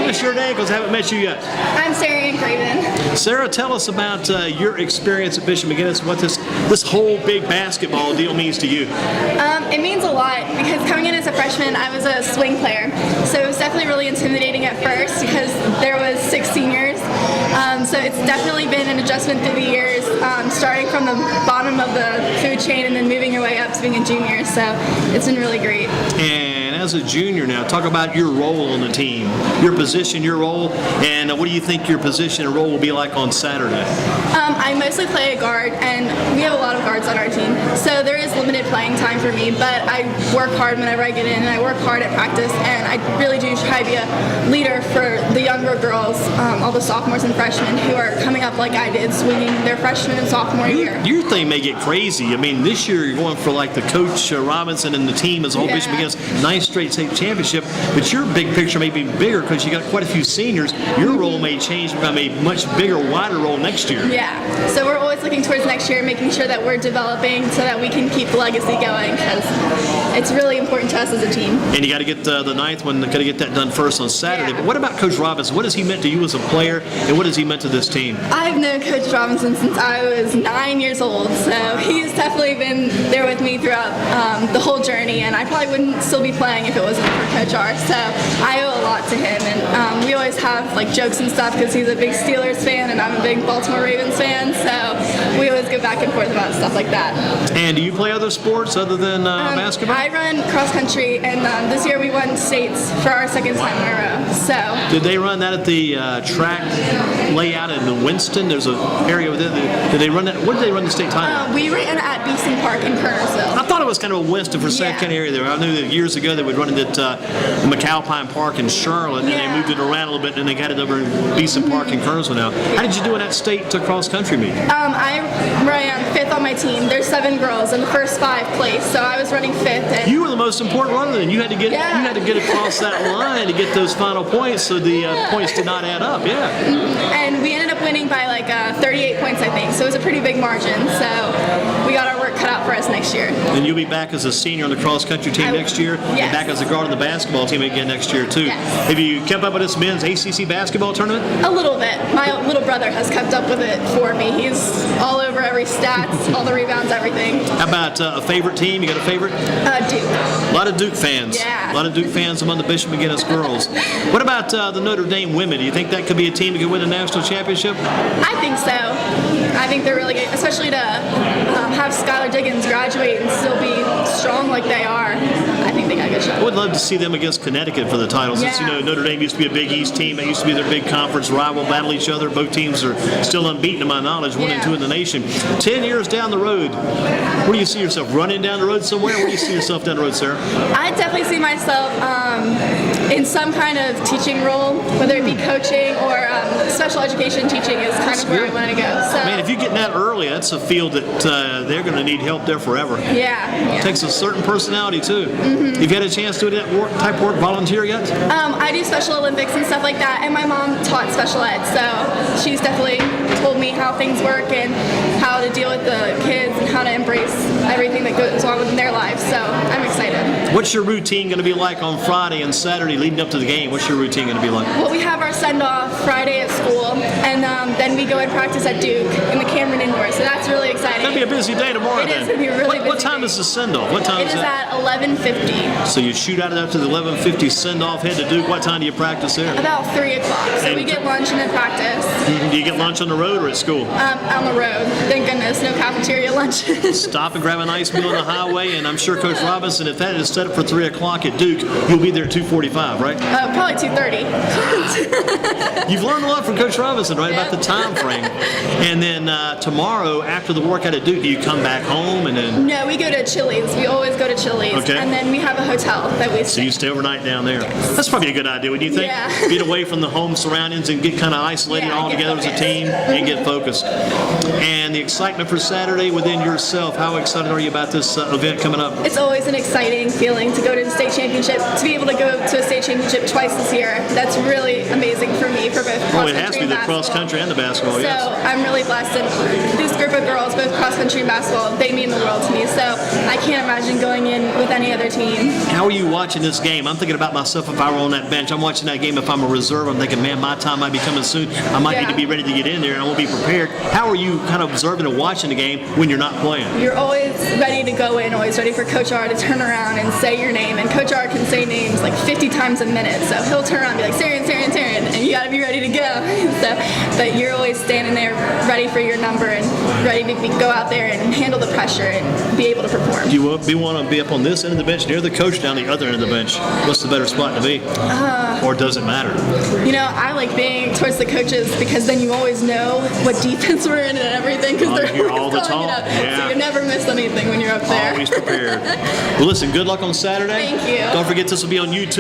us your name because I haven't met you yet. I'm Sarah and Craven. Sarah, tell us about your experience at Bishop McGuinness, what this whole big basketball deal means to you. It means a lot because coming in as a freshman, I was a swing player. So it was definitely really intimidating at first because there was 6 seniors. So it's definitely been an adjustment through the years, starting from the bottom of the food chain and then moving your way up to being a junior. So it's been really great. And as a junior now, talk about your role on the team, your position, your role, and what do you think your position and role will be like on Saturday? I mostly play a guard, and we have a lot of guards on our team. So there is limited playing time for me, but I work hard whenever I get in, and I work hard at practice, and I really do try to be a leader for the younger girls, all the sophomores and freshmen who are coming up like I did, swinging their freshman and sophomore year. Your thing may get crazy. I mean, this year you're going for like the Coach Robinson and the team as a whole Bishop McGuinness 9th straight state championship, but your big picture may be bigger because you got quite a few seniors. Your role may change, become a much bigger, wider role next year. Yeah, so we're always looking towards next year, making sure that we're developing so that we can keep the legacy going because it's really important to us as a team. And you got to get the 9th one, got to get that done first on Saturday. Yeah. But what about Coach Robinson? What has he meant to you as a player, and what has he meant to this team? I've known Coach Robinson since I was 9 years old, so he's definitely been there with me throughout the whole journey, and I probably wouldn't still be playing if it wasn't for Coach R. So I owe a lot to him, and we always have like jokes and stuff because he's a big Steelers fan and I'm a big Baltimore Ravens fan, so we always go back and forth about stuff like that. And do you play other sports other than basketball? I run cross country, and this year we won states for our 2nd time in a row. So did they run that at the track layout in Winston? There's an area with it. Did they run that? What did they run the state title? We ran at Beeson Park in Kernersville. I thought it was kind of a Winston for second area there. I knew that years ago they would run it at McAlpine Park in Charlotte, and they moved it around a little bit, and they got it over in Beeson Park in Kernersville now. How did you do in that state to cross country meet? I ran 5th on my team. There's 7 girls, and the first 5 placed, so I was running 5th. And you were the most important runner then. You had to get you had to get across that line to get those final points, so the points did not add up. Yeah. And we ended up winning by like 38 points, I think. So it was a pretty big margin. So we got our work cut out for us next year. And you'll be back as a senior on the cross country team next year, yes. and back as a guard on the basketball team again next year too. Yes. Have you kept up with this men's ACC basketball tournament? A little bit. My little brother has kept up with it for me. He's all over every stats, all the rebounds, everything. How about a favorite team? You got a favorite? Duke. A lot of Duke fans. Yeah. A lot of Duke fans among the Bishop McGuinness girls. What about the Notre Dame women? Do you think that could be a team that could win a national championship? I think so. I think they're really good, especially to have Skylar Diggins graduate and still be strong like they are. I think they got a good shot. I would love to see them against Connecticut for the title. Since Notre Dame used to be a Big East team, that used to be their big conference rival, battle each other. Both teams are still unbeaten, to my knowledge, 1 and 2 in the nation. 10 years down the road, where do you see yourself? Running down the road somewhere? Where do you see yourself down the road, Sarah? I definitely see myself in some kind of teaching role, whether it be coaching or special education teaching is kind of where I want to go. So, man, if you get in that early, that's a field that they're going to need help there forever. Yeah. It takes a certain personality too. Have you had a chance to do that type of work, volunteer yet? I do Special Olympics and stuff like that, and my mom taught special ed, so she's definitely told me how things work and how to deal with the kids and how to embrace everything that goes on in their lives. So I'm excited. What's your routine going to be like on Friday and Saturday leading up to the game? What's your routine going to be like? Well, we have our send-off Friday at school, and then we go and practice at Duke in the Cameron Indoor, so that's really exciting. That'll be a busy day tomorrow. It is going to be a really busy What time day. is the send-off? What time It is at 11:50. So you shoot out after the 11:50 send-off, head to Duke. What time do you practice there? About 3 o'clock. So we get lunch and then practice. Do you get lunch on the road or at school? On the road. Thank goodness, no cafeteria lunch. Stop and grab a nice meal on the highway, and I'm sure Coach Robinson, if that is set up for 3 o'clock at Duke, you'll be there at 2:45, right? Probably 2:30. You've learned a lot from Coach Robinson, right, about the time frame. And then tomorrow, after the workout at Duke, do you come back home and then? No, we go to Chili's. We always go to Chili's. Okay. And then we have a hotel that we stay. So you stay overnight down there. Yes. That's probably a good idea, wouldn't you think? Yeah. Get away from the home surroundings and get kind of isolated all together as a team and get focused. And the excitement for Saturday within yourself, how excited are you about this event coming up? It's always an exciting feeling to go to the state championship. To be able to go to a state championship twice this year, that's really amazing for me for both cross country and basketball. Well, it has to be the cross country and the basketball, yes. So I'm really blessed. And this group of girls, both cross country and basketball, they mean the world to me. So I can't imagine going in with with any other team. How are you watching this game? I'm thinking about myself if I were on that bench. I'm watching that game if I'm a reserve. I'm thinking, man, my time might be coming soon. I might need to be ready to get in there, and I won't be prepared. How are you kind of observing and watching the game when you're not playing? You're always ready to go in, always ready for Coach R to turn around and say your name. And Coach R can say names like 50 times a minute. So he'll turn around and be like, Terrance, Terrance, Terrance, and you got to be ready to go. But you're always standing there ready for your number and ready to go out there and handle the pressure and be able to perform. Do you want to be up on this end of the bench, near the coach, down the other end of the bench? What's the better spot to be? Or does it matter? I like being towards the coaches because then you always know what defense we're in and everything because they're here all the calling talk. it up. So you never miss anything when you're up there. Always prepared. Well, listen, good luck on Saturday. Thank you. Don't forget this will be on YouTube.